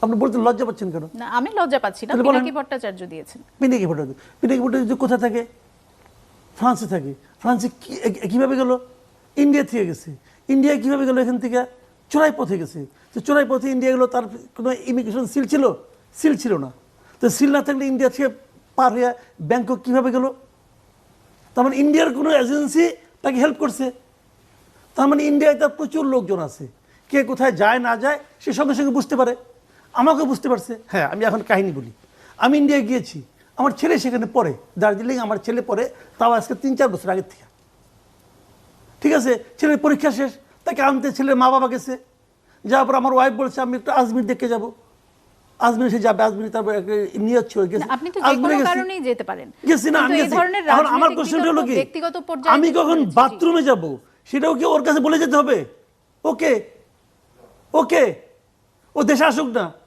আপনি বলতে লজ্জা পাচ্ছেন কেন? না, আমি লজ্জা পাচ্ছি না। পিনাকি ভট্টাচার্য দিয়েছেন। পিনাকি ভট্টাচার্য কোথায় থাকে? ফ্রান্সে থাকে। ফ্রান্সে কিভাবে গেল? ইন্ডিয়া থেকে গেছে। ইন্ডিয়া কিভাবে গেল? এখান থেকে চোরাই পথে গেছে। তো চোরাই পথে ইন্ডিয়া গেলো, তার কোনো ইমিগ্রেশন সিল ছিল? সিল ছিল না। তো সিল না থাকলে ইন্ডিয়া থেকে পার হয়ে ব্যাংকক কিভাবে গেল? তার মানে ইন্ডিয়ার কোনো এজেন্সি তাকে হেল্প করছে। তার মানে ইন্ডিয়ায় তার প্রচুর লোকজন আছে, কে কোথায় যায় না যায় সে সঙ্গে সঙ্গে বুঝতে পারে। আমাকেও বুঝতে পারছে। হ্যাঁ, আমি এখন কাহিনী বলি। আমি ইন্ডিয়ায় গিয়েছি, আমার ছেলে সেখানে পড়ে, দার্জিলিং আমার ছেলে পড়ে, তাও আজকে 3-4 বছর আগের থেকে। ঠিক আছে, ছেলের পরীক্ষা শেষ, তাকে আনতে ছেলের মা বাবা গেছে। যাওয়ার পর আমার ওয়াইফ বলছে আমি একটু আজমির দেখে যাবো। আজমির সে যাবে, আজমির তারপর নিয়ত ছিল গেছে। আপনি তো যে কোনো কারণেই যেতে পারেন। গেছি না, আমি গেছি। এখন আমার কোশ্চেনটা হলো কি, ব্যক্তিগত পর্যায়ে আমি কখন বাথরুমে যাব সেটাও কি ওর কাছে বলে যেতে হবে? ওকে ওকে ও দেশে আসুক না,